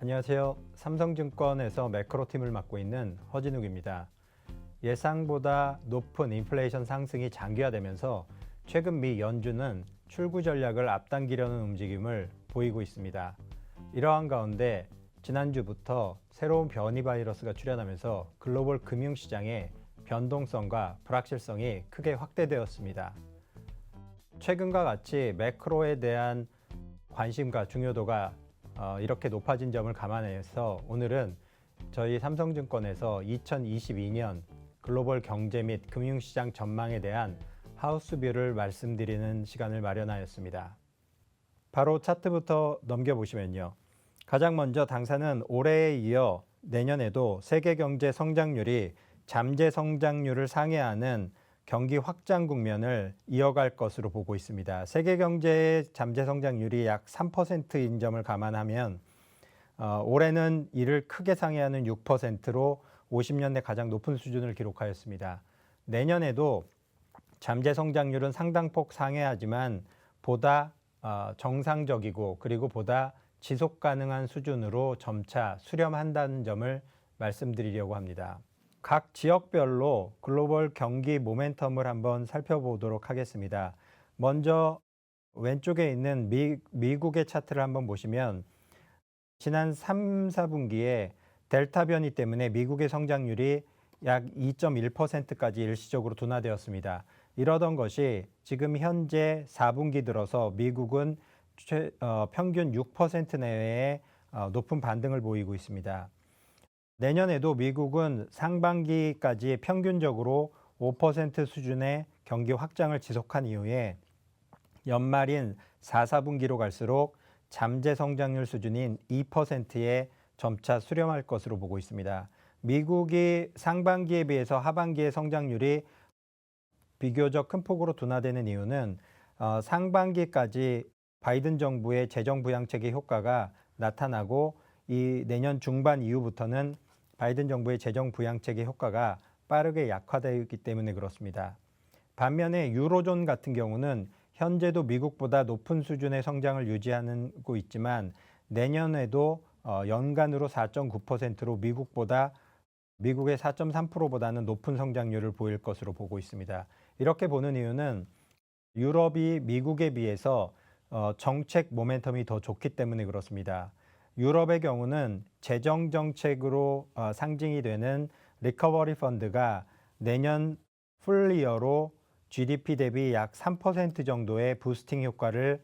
안녕하세요. 삼성증권에서 매크로팀을 맡고 있는 허진욱입니다. 예상보다 높은 인플레이션 상승이 장기화되면서 최근 미 연준은 출구 전략을 앞당기려는 움직임을 보이고 있습니다. 이러한 가운데 지난주부터 새로운 변이 바이러스가 출현하면서 글로벌 금융시장의 변동성과 불확실성이 크게 확대되었습니다. 최근과 같이 매크로에 대한 관심과 중요도가 이렇게 높아진 점을 감안해서 오늘은 저희 삼성증권에서 2022년 글로벌 경제 및 금융시장 전망에 대한 하우스뷰를 말씀드리는 시간을 마련하였습니다. 바로 차트부터 넘겨보시면요. 가장 먼저 당사는 올해에 이어 내년에도 세계 경제 성장률이 잠재 성장률을 상회하는 경기 확장 국면을 이어갈 것으로 보고 있습니다. 세계 경제의 잠재 성장률이 약 3%인 점을 감안하면 올해는 이를 크게 상회하는 6%로 50년대 가장 높은 수준을 기록하였습니다. 내년에도 잠재 성장률은 상당폭 상회하지만 보다 정상적이고 그리고 보다 지속 가능한 수준으로 점차 수렴한다는 점을 말씀드리려고 합니다. 각 지역별로 글로벌 경기 모멘텀을 한번 살펴보도록 하겠습니다. 먼저 왼쪽에 있는 미국의 차트를 한번 보시면 지난 3, 4분기에 델타 변이 때문에 미국의 성장률이 약 2.1%까지 일시적으로 둔화되었습니다. 이러던 것이 지금 현재 4분기 들어서 미국은 평균 6% 내외의 높은 반등을 보이고 있습니다. 내년에도 미국은 상반기까지 평균적으로 5% 수준의 경기 확장을 지속한 이후에 연말인 4, 4분기로 갈수록 잠재 성장률 수준인 2%에 점차 수렴할 것으로 보고 있습니다. 미국이 상반기에 비해서 하반기의 성장률이 비교적 큰 폭으로 둔화되는 이유는 상반기까지 바이든 정부의 재정 부양책의 효과가 나타나고 이 내년 중반 이후부터는 바이든 정부의 재정 부양책의 효과가 빠르게 약화되기 때문에 그렇습니다. 반면에 유로존 같은 경우는 현재도 미국보다 높은 수준의 성장을 유지하고 있지만 내년에도 연간으로 4.9%로 미국의 4.3%보다는 높은 성장률을 보일 것으로 보고 있습니다. 이렇게 보는 이유는 유럽이 미국에 비해서 정책 모멘텀이 더 좋기 때문에 그렇습니다. 유럽의 경우는 재정 정책으로 상징이 되는 리커버리 펀드가 내년 풀이어로 GDP 대비 약 3% 정도의 부스팅 효과를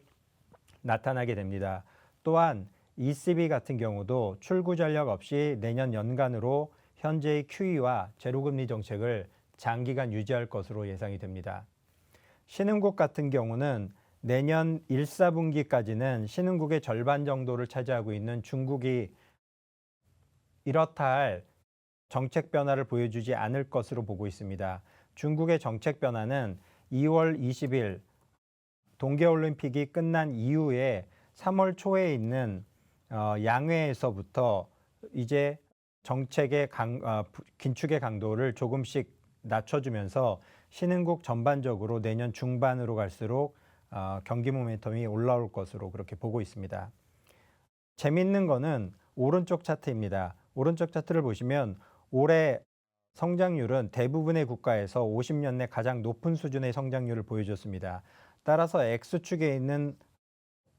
나타나게 됩니다. 또한 ECB 같은 경우도 출구 전략 없이 내년 연간으로 현재의 QE와 제로금리 정책을 장기간 유지할 것으로 예상이 됩니다. 신흥국 같은 경우는 내년 1, 4분기까지는 신흥국의 절반 정도를 차지하고 있는 중국이 이렇다 할 정책 변화를 보여주지 않을 것으로 보고 있습니다. 중국의 정책 변화는 2월 20일 동계올림픽이 끝난 이후에 3월 초에 있는 양회에서부터 이제 정책의 긴축의 강도를 조금씩 낮춰주면서 신흥국 전반적으로 내년 중반으로 갈수록 경기 모멘텀이 올라올 것으로 그렇게 보고 있습니다. 재밌는 거는 오른쪽 차트입니다. 오른쪽 차트를 보시면 올해 성장률은 대부분의 국가에서 50년 내 가장 높은 수준의 성장률을 보여줬습니다. 따라서 X축에 있는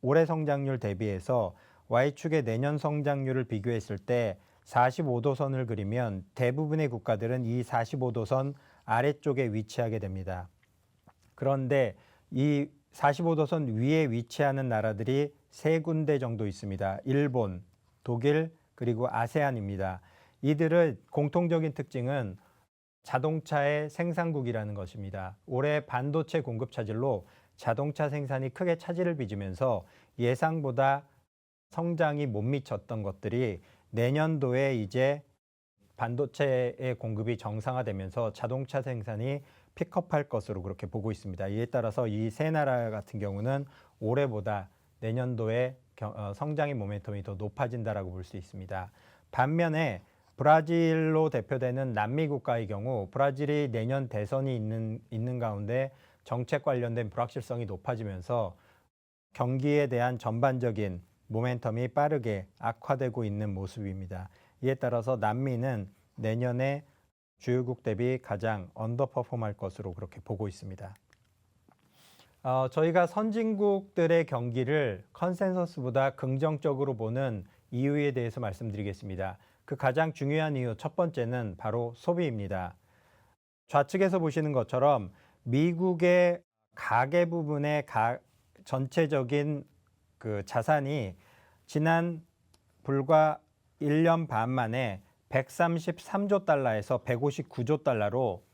올해 성장률 대비해서 Y축의 내년 성장률을 비교했을 때 45도선을 그리면 대부분의 국가들은 이 45도선 아래쪽에 위치하게 됩니다. 그런데 이 45도선 위에 위치하는 나라들이 세 군데 정도 있습니다. 일본, 독일, 그리고 아세안입니다. 이들의 공통적인 특징은 자동차의 생산국이라는 것입니다. 올해 반도체 공급 차질로 자동차 생산이 크게 차질을 빚으면서 예상보다 성장이 못 미쳤던 것들이 내년도에 이제 반도체의 공급이 정상화되면서 자동차 생산이 픽업할 것으로 그렇게 보고 있습니다. 이에 따라서 이 세 나라 같은 경우는 올해보다 내년도에 성장의 모멘텀이 더 높아진다라고 볼 수 있습니다. 반면에 브라질로 대표되는 남미 국가의 경우 브라질이 내년 대선이 있는 가운데 정책 관련된 불확실성이 높아지면서 경기에 대한 전반적인 모멘텀이 빠르게 악화되고 있는 모습입니다. 이에 따라서 남미는 내년에 주요국 대비 가장 언더퍼폼할 것으로 그렇게 보고 있습니다. 저희가 선진국들의 경기를 컨센서스보다 긍정적으로 보는 이유에 대해서 말씀드리겠습니다. 그 가장 중요한 이유 첫 번째는 바로 소비입니다. 좌측에서 보시는 것처럼 미국의 가계 부분의 전체적인 그 자산이 지난 불과 1년 반 만에 133조 달러에서 159조 달러로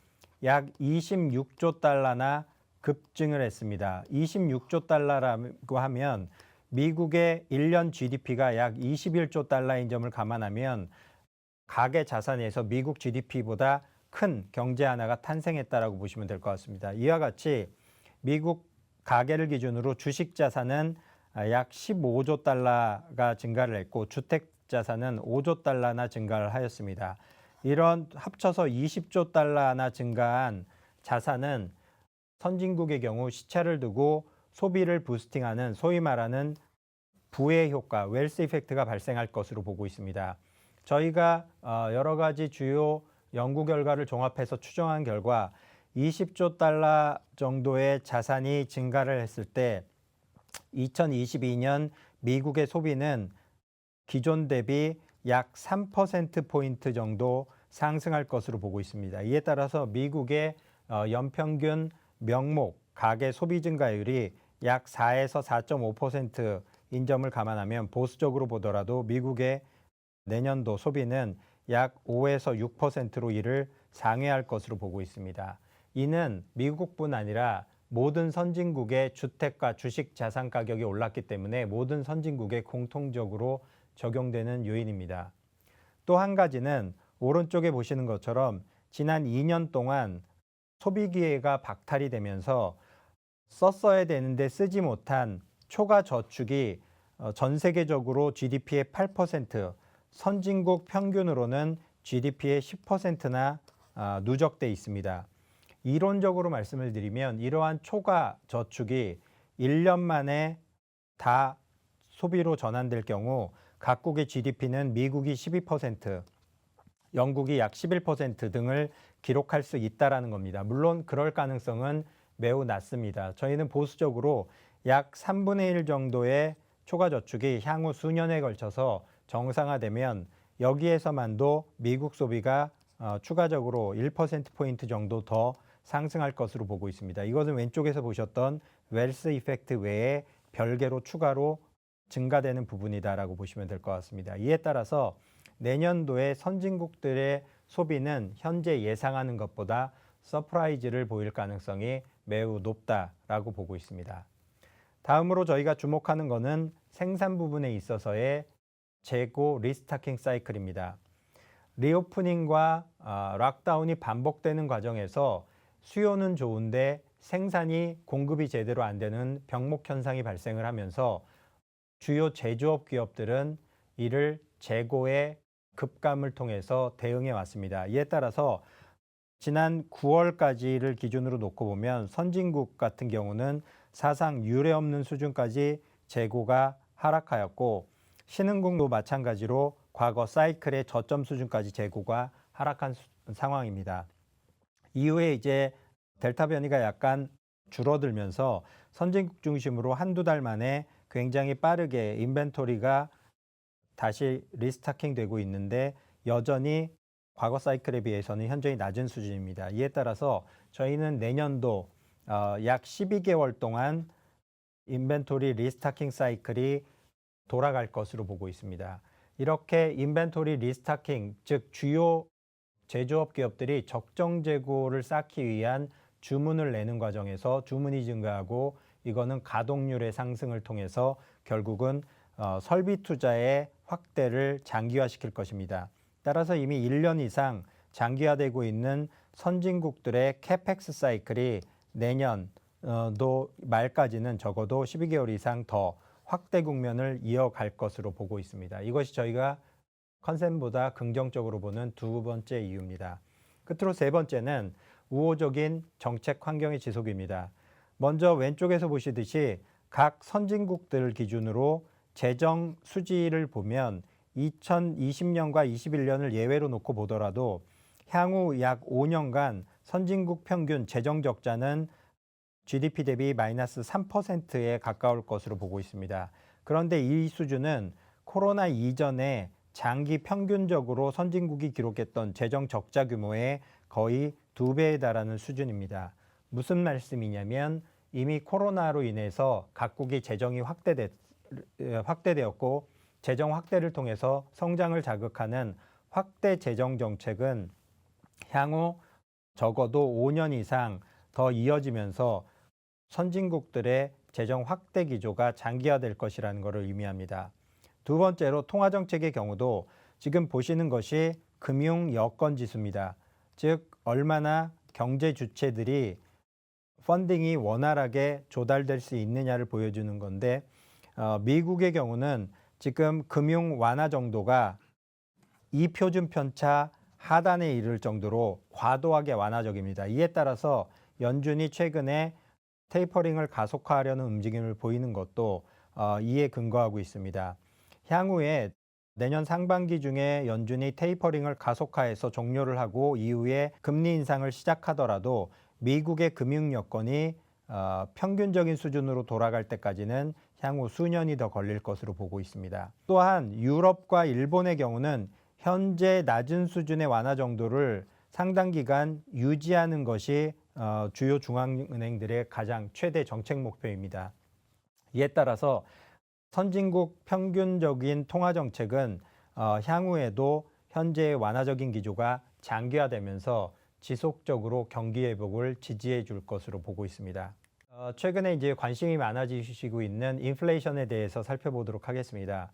약 26조 달러나 급증을 했습니다. 26조 달러라고 하면 미국의 1년 GDP가 약 21조 달러인 점을 감안하면 가계 자산에서 미국 GDP보다 큰 경제 하나가 탄생했다라고 보시면 될 것 같습니다. 이와 같이 미국 가계를 기준으로 주식 자산은 약 15조 달러가 증가를 했고 주택 자산은 5조 달러나 증가를 하였습니다. 이런 합쳐서 20조 달러나 증가한 자산은 선진국의 경우 시차를 두고 소비를 부스팅하는 소위 말하는 부의 효과, 웰스 이펙트가 발생할 것으로 보고 있습니다. 저희가 여러 가지 주요 연구 결과를 종합해서 추정한 결과 20조 달러 정도의 자산이 증가를 했을 때 2022년 미국의 소비는 기존 대비 약 3%포인트 정도 상승할 것으로 보고 있습니다. 이에 따라서 미국의 연평균 명목 가계 소비 증가율이 약 4에서 4.5%인 점을 감안하면 보수적으로 보더라도 미국의 내년도 소비는 약 5에서 6%로 이를 상회할 것으로 보고 있습니다. 이는 미국뿐 아니라 모든 선진국의 주택과 주식 자산 가격이 올랐기 때문에 모든 선진국에 공통적으로 적용되는 요인입니다. 또 한 가지는 오른쪽에 보시는 것처럼 지난 2년 동안 소비 기회가 박탈이 되면서 썼어야 되는데 쓰지 못한 초과 저축이 전 세계적으로 GDP의 8%, 선진국 평균으로는 GDP의 10%나 누적돼 있습니다. 이론적으로 말씀을 드리면 이러한 초과 저축이 1년 만에 다 소비로 전환될 경우 각국의 GDP는 미국이 12%, 영국이 약 11% 등을 기록할 수 있다는 겁니다. 물론 그럴 가능성은 매우 낮습니다. 저희는 보수적으로 약 3분의 1 정도의 초과 저축이 향후 수년에 걸쳐서 정상화되면 여기에서만도 미국 소비가 추가적으로 1%포인트 정도 더 상승할 것으로 보고 있습니다. 이것은 왼쪽에서 보셨던 웰스 이펙트 외에 별개로 추가로 증가되는 부분이다라고 보시면 될 것 같습니다. 이에 따라서 내년도에 선진국들의 소비는 현재 예상하는 것보다 서프라이즈를 보일 가능성이 매우 높다라고 보고 있습니다. 다음으로 저희가 주목하는 것은 생산 부분에 있어서의 재고 리스타킹 사이클입니다. 리오프닝과 락다운이 반복되는 과정에서 수요는 좋은데 생산이 공급이 제대로 안 되는 병목 현상이 발생을 하면서 주요 제조업 기업들은 이를 재고의 급감을 통해서 대응해 왔습니다. 이에 따라서 지난 9월까지를 기준으로 놓고 보면 선진국 같은 경우는 사상 유례 없는 수준까지 재고가 하락하였고 신흥국도 마찬가지로 과거 사이클의 저점 수준까지 재고가 하락한 상황입니다. 이후에 이제 델타 변이가 약간 줄어들면서 선진국 중심으로 한두 달 만에 굉장히 빠르게 인벤토리가 다시 리스타킹 되고 있는데 여전히 과거 사이클에 비해서는 현저히 낮은 수준입니다. 이에 따라서 저희는 내년도 약 12개월 동안 인벤토리 리스타킹 사이클이 돌아갈 것으로 보고 있습니다. 이렇게 인벤토리 리스타킹, 즉 주요 제조업 기업들이 적정 재고를 쌓기 위한 주문을 내는 과정에서 주문이 증가하고 이거는 가동률의 상승을 통해서 결국은 설비 투자의 확대를 장기화시킬 것입니다. 따라서 이미 1년 이상 장기화되고 있는 선진국들의 캐펙스 사이클이 내년도 말까지는 적어도 12개월 이상 더 확대 국면을 이어갈 것으로 보고 있습니다. 이것이 저희가 컨센보다 긍정적으로 보는 두 번째 이유입니다. 끝으로 세 번째는 우호적인 정책 환경의 지속입니다. 먼저 왼쪽에서 보시듯이 각 선진국들 기준으로 재정 수지를 보면 2020년과 21년을 예외로 놓고 보더라도 향후 약 5년간 선진국 평균 재정 적자는 GDP 대비 마이너스 3%에 가까울 것으로 보고 있습니다. 그런데 이 수준은 코로나 이전에 장기 평균적으로 선진국이 기록했던 재정 적자 규모의 거의 2배에 달하는 수준입니다. 무슨 말씀이냐면 이미 코로나로 인해서 각국이 재정이 확대되었고 재정 확대를 통해서 성장을 자극하는 확대 재정 정책은 향후 적어도 5년 이상 더 이어지면서 선진국들의 재정 확대 기조가 장기화될 것이라는 것을 의미합니다. 두 번째로 통화정책의 경우도 지금 보시는 것이 금융 여건 지수입니다. 즉 얼마나 경제 주체들이 펀딩이 원활하게 조달될 수 있느냐를 보여주는 건데 미국의 경우는 지금 금융 완화 정도가 이표준 편차 하단에 이를 정도로 과도하게 완화적입니다. 이에 따라서 연준이 최근에 테이퍼링을 가속화하려는 움직임을 보이는 것도 이에 근거하고 있습니다. 향후에 내년 상반기 중에 연준이 테이퍼링을 가속화해서 종료를 하고 이후에 금리 인상을 시작하더라도 미국의 금융 여건이 평균적인 수준으로 돌아갈 때까지는 향후 수년이 더 걸릴 것으로 보고 있습니다. 또한 유럽과 일본의 경우는 현재 낮은 수준의 완화 정도를 상당 기간 유지하는 것이 주요 중앙은행들의 가장 최대 정책 목표입니다. 이에 따라서 선진국 평균적인 통화 정책은 향후에도 현재의 완화적인 기조가 장기화되면서 지속적으로 경기 회복을 지지해 줄 것으로 보고 있습니다. 최근에 이제 관심이 많아지시고 있는 인플레이션에 대해서 살펴보도록 하겠습니다.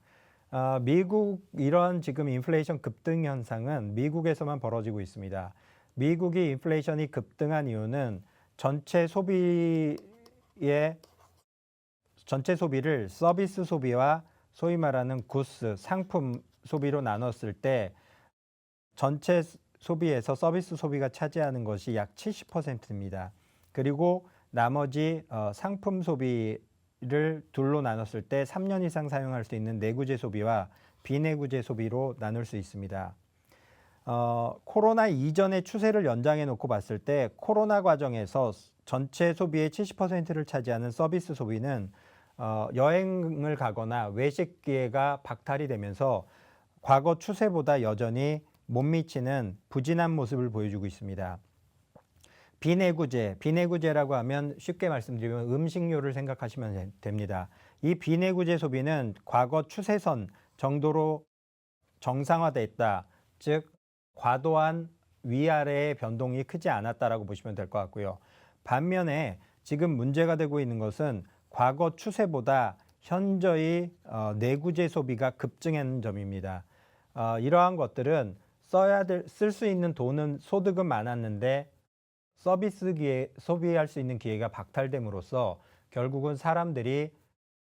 미국 이런 지금 인플레이션 급등 현상은 미국에서만 벌어지고 있습니다. 미국이 인플레이션이 급등한 이유는 전체 소비를 서비스 소비와 소위 말하는 구스, 상품 소비로 나눴을 때 전체 소비에서 서비스 소비가 차지하는 것이 약 70%입니다. 그리고 나머지 상품 소비를 둘로 나눴을 때 3년 이상 사용할 수 있는 내구재 소비와 비내구재 소비로 나눌 수 있습니다. 코로나 이전의 추세를 연장해 놓고 봤을 때 코로나 과정에서 전체 소비의 70%를 차지하는 서비스 소비는 여행을 가거나 외식 기회가 박탈이 되면서 과거 추세보다 여전히 못 미치는 부진한 모습을 보여주고 있습니다. 비내구재라고 하면 쉽게 말씀드리면 음식료를 생각하시면 됩니다. 이 비내구재 소비는 과거 추세선 정도로 정상화됐다. 즉 과도한 위아래의 변동이 크지 않았다라고 보시면 될 것 같고요. 반면에 지금 문제가 되고 있는 것은 과거 추세보다 현저히 내구재 소비가 급증한 점입니다. 이러한 것들은 쓸 수 있는 돈은 소득은 많았는데 소비할 수 있는 기회가 박탈됨으로써 결국은 사람들이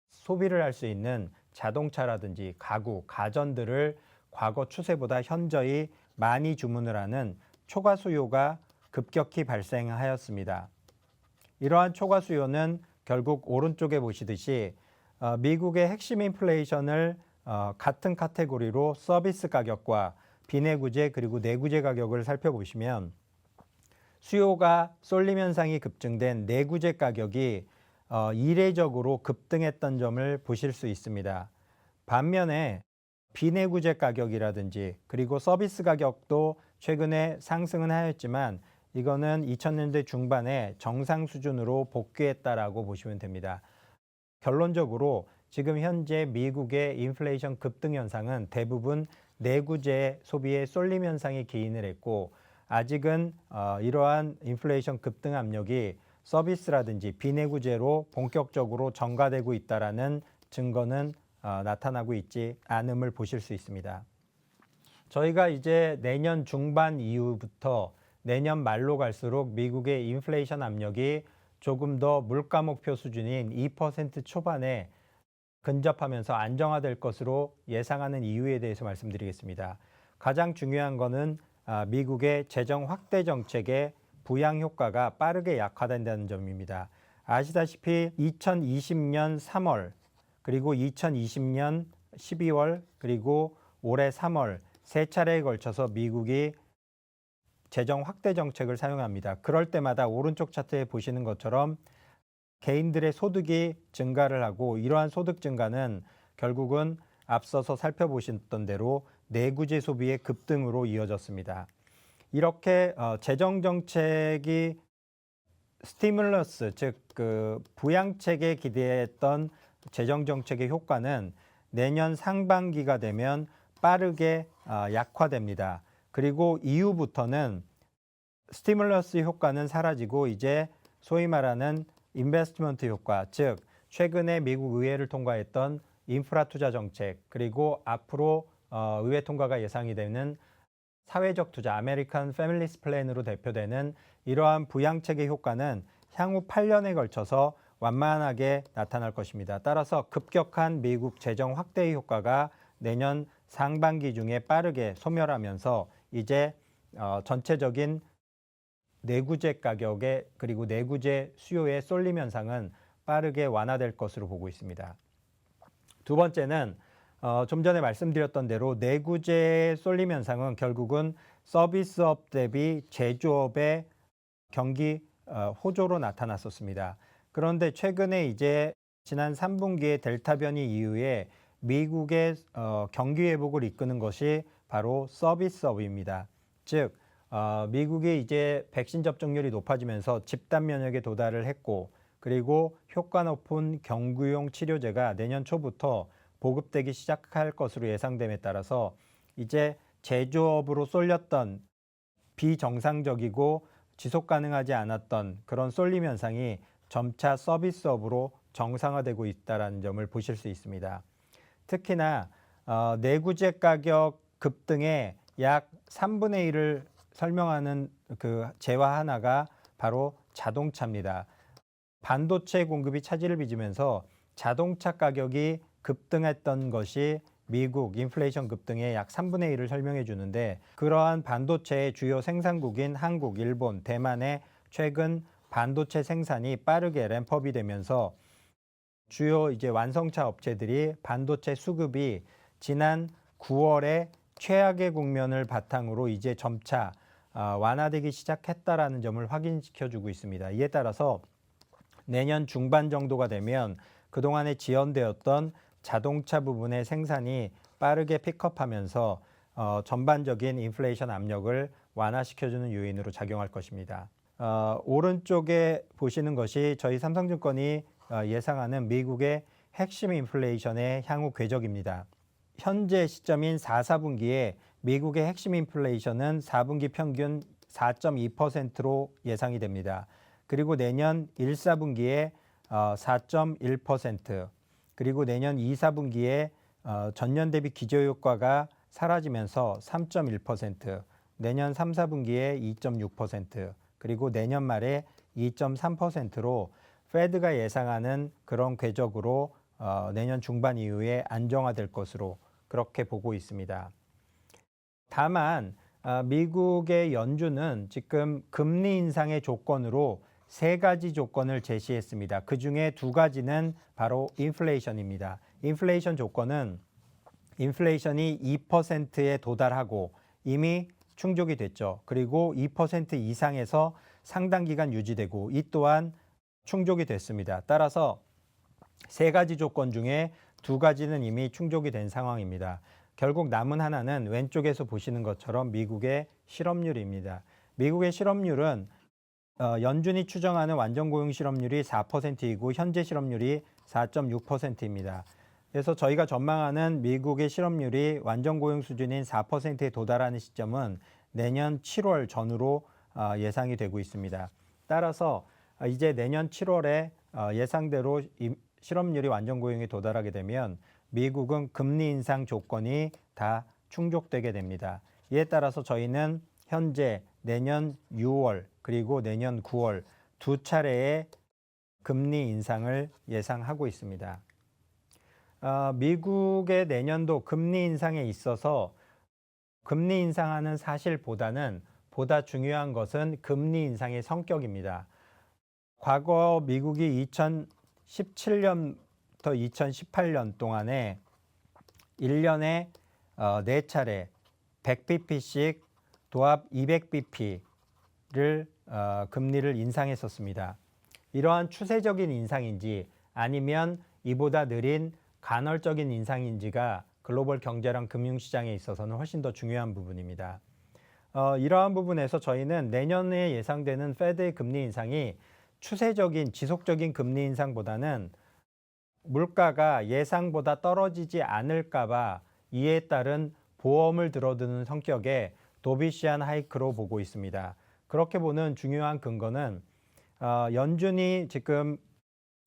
소비를 할 수 있는 자동차라든지 가구, 가전들을 과거 추세보다 현저히 많이 주문을 하는 초과 수요가 급격히 발생하였습니다. 이러한 초과 수요는 결국 오른쪽에 보시듯이 미국의 핵심 인플레이션을 같은 카테고리로 서비스 가격과 비내구재 그리고 내구재 가격을 살펴보시면 수요가 쏠림 현상이 급증된 내구재 가격이 이례적으로 급등했던 점을 보실 수 있습니다. 반면에 비내구재 가격이라든지 그리고 서비스 가격도 최근에 상승은 하였지만 이거는 2000년대 중반에 정상 수준으로 복귀했다라고 보시면 됩니다. 결론적으로 지금 현재 미국의 인플레이션 급등 현상은 대부분 내구재 소비의 쏠림 현상이 기인을 했고 아직은 이러한 인플레이션 급등 압력이 서비스라든지 비내구재로 본격적으로 전가되고 있다는 증거는 나타나고 있지 않음을 보실 수 있습니다. 저희가 이제 내년 중반 이후부터 내년 말로 갈수록 미국의 인플레이션 압력이 조금 더 물가 목표 수준인 2% 초반에 근접하면서 안정화될 것으로 예상하는 이유에 대해서 말씀드리겠습니다. 가장 중요한 것은 미국의 재정 확대 정책의 부양 효과가 빠르게 약화된다는 점입니다. 아시다시피 2020년 3월 그리고 2020년 12월 그리고 올해 3월 세 차례에 걸쳐서 미국이 재정 확대 정책을 사용합니다. 그럴 때마다 오른쪽 차트에 보시는 것처럼 개인들의 소득이 증가를 하고 이러한 소득 증가는 결국은 앞서서 살펴보셨던 대로 내구재 소비의 급등으로 이어졌습니다. 이렇게 재정 정책이 스티뮬러스 즉 그 부양책에 기대했던 재정 정책의 효과는 내년 상반기가 되면 빠르게 약화됩니다. 그리고 이후부터는 스티뮬러스 효과는 사라지고 이제 소위 말하는 인베스트먼트 효과, 즉 최근에 미국 의회를 통과했던 인프라 투자 정책, 그리고 앞으로 의회 통과가 예상이 되는 사회적 투자, 아메리칸 패밀리스 플랜으로 대표되는 이러한 부양책의 효과는 향후 8년에 걸쳐서 완만하게 나타날 것입니다. 따라서 급격한 미국 재정 확대의 효과가 내년 상반기 중에 빠르게 소멸하면서 이제 전체적인 내구재 가격에 그리고 내구재 수요의 쏠림 현상은 빠르게 완화될 것으로 보고 있습니다. 두 번째는 좀 전에 말씀드렸던 대로 내구재 쏠림 현상은 결국은 서비스업 대비 제조업의 경기 호조로 나타났었습니다. 그런데 최근에 이제 지난 3분기의 델타 변이 이후에 미국의 경기 회복을 이끄는 것이 바로 서비스업입니다. 즉 미국이 이제 백신 접종률이 높아지면서 집단 면역에 도달을 했고 그리고 효과 높은 경구용 치료제가 내년 초부터 보급되기 시작할 것으로 예상됨에 따라서 이제 제조업으로 쏠렸던 비정상적이고 지속 가능하지 않았던 그런 쏠림 현상이 점차 서비스업으로 정상화되고 있다는 점을 보실 수 있습니다. 특히나 내구재 가격 급등의 약 3분의 1을 설명하는 그 재화 하나가 바로 자동차입니다. 반도체 공급이 차질을 빚으면서 자동차 가격이 급등했던 것이 미국 인플레이션 급등의 약 3분의 1을 설명해 주는데 그러한 반도체의 주요 생산국인 한국, 일본, 대만의 최근 반도체 생산이 빠르게 램프업이 되면서 주요 이제 완성차 업체들이 반도체 수급이 지난 9월에 최악의 국면을 바탕으로 이제 점차 완화되기 시작했다라는 점을 확인시켜주고 있습니다. 이에 따라서 내년 중반 정도가 되면 그동안에 지연되었던 자동차 부분의 생산이 빠르게 픽업하면서 전반적인 인플레이션 압력을 완화시켜주는 요인으로 작용할 것입니다. 오른쪽에 보시는 것이 저희 삼성증권이 예상하는 미국의 핵심 인플레이션의 향후 궤적입니다. 현재 시점인 4, 4분기에 미국의 핵심 인플레이션은 4분기 평균 4.2%로 예상이 됩니다. 그리고 내년 1, 4분기에 4.1%, 그리고 내년 2, 4분기에 전년 대비 기저효과가 사라지면서 3.1%, 내년 3, 4분기에 2.6%, 그리고 내년 말에 2.3%로 페드가 예상하는 그런 궤적으로 내년 중반 이후에 안정화될 것으로 그렇게 보고 있습니다. 다만 미국의 연준은 지금 금리 인상의 조건으로 세 가지 조건을 제시했습니다. 그 중에 두 가지는 바로 인플레이션입니다. 인플레이션 조건은 인플레이션이 2%에 도달하고 이미 충족이 됐죠. 그리고 2% 이상에서 상당 기간 유지되고 이 또한 충족이 됐습니다. 따라서 세 가지 조건 중에 두 가지는 이미 충족이 된 상황입니다. 결국 남은 하나는 왼쪽에서 보시는 것처럼 미국의 실업률입니다. 미국의 실업률은 연준이 추정하는 완전 고용 실업률이 4%이고 현재 실업률이 4.6%입니다. 그래서 저희가 전망하는 미국의 실업률이 완전 고용 수준인 4%에 도달하는 시점은 내년 7월 전후로 예상이 되고 있습니다. 따라서 이제 내년 7월에 예상대로 실업률이 완전 고용에 도달하게 되면 미국은 금리 인상 조건이 다 충족되게 됩니다. 이에 따라서 저희는 현재 내년 6월 그리고 내년 9월 두 차례의 금리 인상을 예상하고 있습니다. 미국의 내년도 금리 인상에 있어서 금리 인상하는 사실보다는 보다 중요한 것은 금리 인상의 성격입니다. 과거 미국이 2017년 2018년 동안에 1년에 4차례 100bp씩 도합 200bp를 금리를 인상했었습니다. 이러한 추세적인 인상인지 아니면 이보다 느린 간헐적인 인상인지가 글로벌 경제랑 금융시장에 있어서는 훨씬 더 중요한 부분입니다. 이러한 부분에서 저희는 내년에 예상되는 페드의 금리 인상이 추세적인 지속적인 금리 인상보다는 물가가 예상보다 떨어지지 않을까 봐 이에 따른 보험을 들어두는 성격의 도비시한 하이크로 보고 있습니다. 그렇게 보는 중요한 근거는 연준이 지금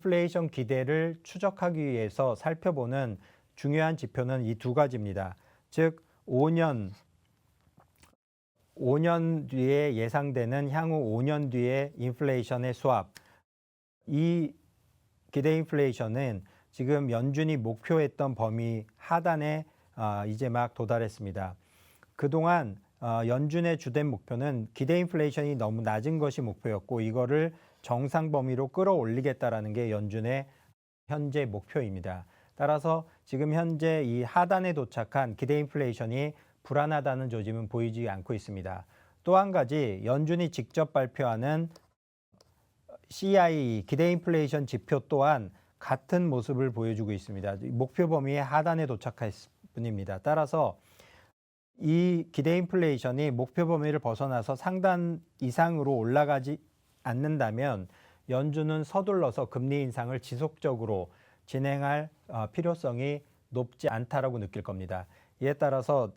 인플레이션 기대를 추적하기 위해서 살펴보는 중요한 지표는 이 두 가지입니다. 즉 5년 뒤에 예상되는 향후 5년 뒤의 인플레이션의 수합. 이 기대 인플레이션은 지금 연준이 목표했던 범위 하단에 이제 막 도달했습니다. 그동안 연준의 주된 목표는 기대 인플레이션이 너무 낮은 것이 목표였고 이거를 정상 범위로 끌어올리겠다라는 게 연준의 현재 목표입니다. 따라서 지금 현재 이 하단에 도착한 기대 인플레이션이 불안하다는 조짐은 보이지 않고 있습니다. 또 한 가지 연준이 직접 발표하는 CIE 기대 인플레이션 지표 또한 같은 모습을 보여주고 있습니다. 목표 범위의 하단에 도착했을 뿐입니다. 따라서 이 기대 인플레이션이 목표 범위를 벗어나서 상단 이상으로 올라가지 않는다면 연준은 서둘러서 금리 인상을 지속적으로 진행할 필요성이 높지 않다라고 느낄 겁니다. 이에 따라서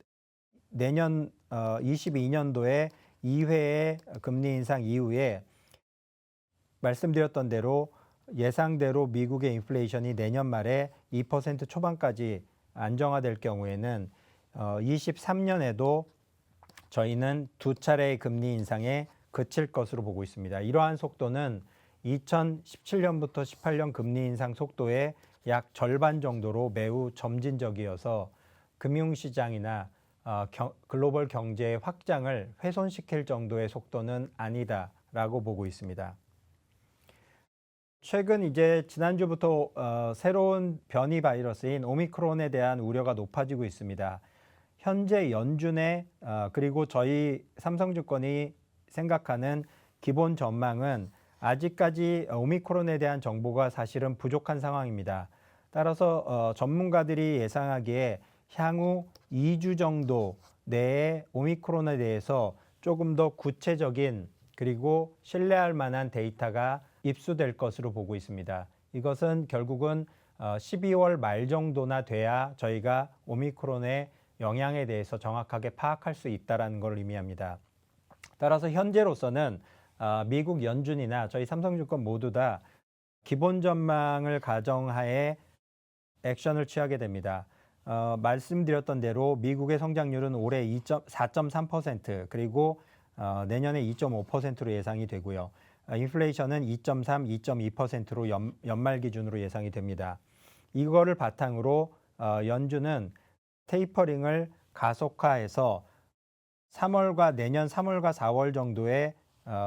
내년 22년도에 2회의 금리 인상 이후에 말씀드렸던 대로 예상대로 미국의 인플레이션이 내년 말에 2% 초반까지 안정화될 경우에는 23년에도 저희는 두 차례의 금리 인상에 그칠 것으로 보고 있습니다. 이러한 속도는 2017년부터 18년 금리 인상 속도의 약 절반 정도로 매우 점진적이어서 금융시장이나 글로벌 경제의 확장을 훼손시킬 정도의 속도는 아니다라고 보고 있습니다. 최근 이제 지난주부터 새로운 변이 바이러스인 오미크론에 대한 우려가 높아지고 있습니다. 현재 연준의 그리고 저희 삼성증권이 생각하는 기본 전망은 아직까지 오미크론에 대한 정보가 사실은 부족한 상황입니다. 따라서 전문가들이 예상하기에 향후 2주 정도 내에 오미크론에 대해서 조금 더 구체적인 그리고 신뢰할 만한 데이터가 입수될 것으로 보고 있습니다. 이것은 결국은 12월 말 정도나 돼야 저희가 오미크론의 영향에 대해서 정확하게 파악할 수 있다는 걸 의미합니다. 따라서 현재로서는 미국 연준이나 저희 삼성증권 모두 다 기본 전망을 가정하에 액션을 취하게 됩니다. 말씀드렸던 대로 미국의 성장률은 올해 4.3% 그리고 내년에 2.5%로 예상이 되고요. 인플레이션은 2.3, 2.2%로 연말 기준으로 예상이 됩니다. 이거를 바탕으로 연준은 테이퍼링을 가속화해서 3월과 내년 3월과 4월 정도에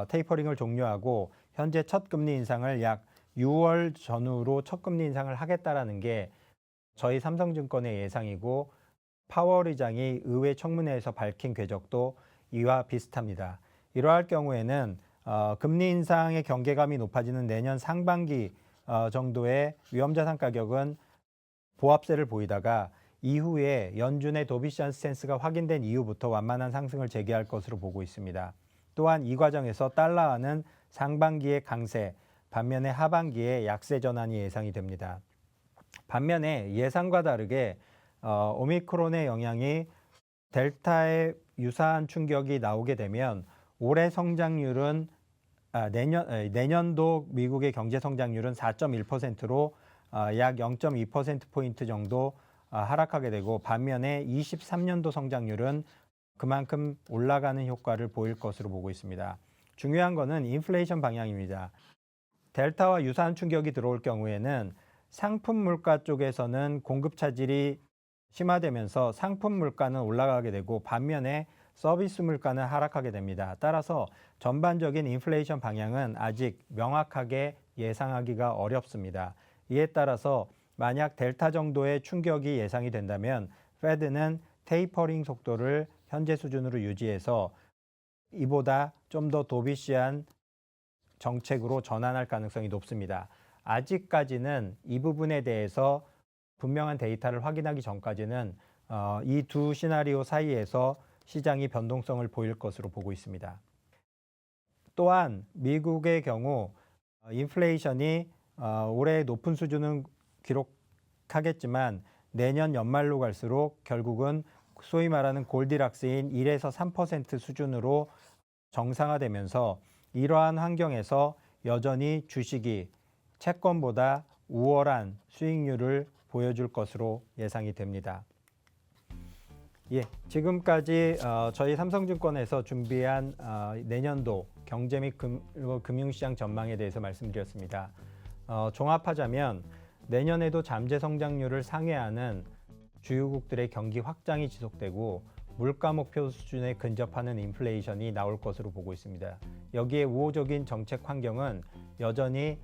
테이퍼링을 종료하고 현재 첫 금리 인상을 약 6월 전후로 첫 금리 인상을 하겠다라는 게 저희 삼성증권의 예상이고 파월 의장이 의회 청문회에서 밝힌 궤적도 이와 비슷합니다. 이러할 경우에는 금리 인상의 경계감이 높아지는 내년 상반기 정도의 위험자산 가격은 보합세를 보이다가 이후에 연준의 도비시한 스탠스가 확인된 이후부터 완만한 상승을 재개할 것으로 보고 있습니다. 또한 이 과정에서 달러화는 상반기에 강세, 반면에 하반기에 약세 전환이 예상이 됩니다. 반면에 예상과 다르게 오미크론의 영향이 델타의 유사한 충격이 나오게 되면 올해 성장률은 내년도 미국의 경제 성장률은 4.1%로 약 0.2%포인트 정도 하락하게 되고 반면에 23년도 성장률은 그만큼 올라가는 효과를 보일 것으로 보고 있습니다. 중요한 것은 인플레이션 방향입니다. 델타와 유사한 충격이 들어올 경우에는 상품 물가 쪽에서는 공급 차질이 심화되면서 상품 물가는 올라가게 되고 반면에 서비스 물가는 하락하게 됩니다. 따라서 전반적인 인플레이션 방향은 아직 명확하게 예상하기가 어렵습니다. 이에 따라서 만약 델타 정도의 충격이 예상이 된다면 페드는 테이퍼링 속도를 현재 수준으로 유지해서 이보다 좀 더 도비시한 정책으로 전환할 가능성이 높습니다. 아직까지는 이 부분에 대해서 분명한 데이터를 확인하기 전까지는 이 두 시나리오 사이에서 시장이 변동성을 보일 것으로 보고 있습니다. 또한 미국의 경우 인플레이션이 올해 높은 수준은 기록하겠지만 내년 연말로 갈수록 결국은 소위 말하는 골디락스인 1에서 3% 수준으로 정상화되면서 이러한 환경에서 여전히 주식이 채권보다 우월한 수익률을 보여줄 것으로 예상이 됩니다. 지금까지 저희 삼성증권에서 준비한 내년도 경제 및 금융시장 전망에 대해서 말씀드렸습니다. 종합하자면 내년에도 잠재 성장률을 상회하는 주요국들의 경기 확장이 지속되고 물가 목표 수준에 근접하는 인플레이션이 나올 것으로 보고 있습니다. 여기에 우호적인 정책 환경은 여전히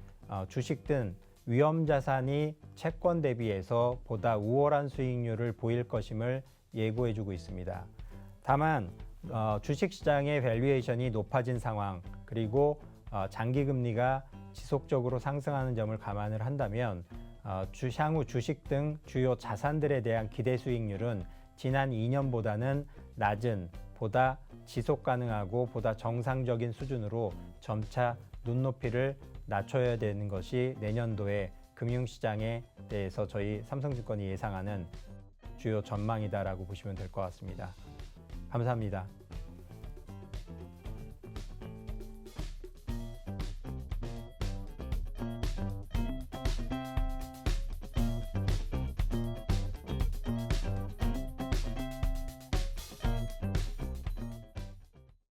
주식 등 위험 자산이 채권 대비해서 보다 우월한 수익률을 보일 것임을 예고해주고 있습니다. 다만 주식시장의 밸류에이션이 높아진 상황 그리고 장기금리가 지속적으로 상승하는 점을 감안을 한다면 향후 주식 등 주요 자산들에 대한 기대 수익률은 지난 2년보다는 낮은 보다 지속 가능하고 보다 정상적인 수준으로 점차 눈높이를 낮춰야 되는 것이 내년도의 금융시장에 대해서 저희 삼성증권이 예상하는 주요 전망이다라고 보시면 될 것 같습니다. 감사합니다.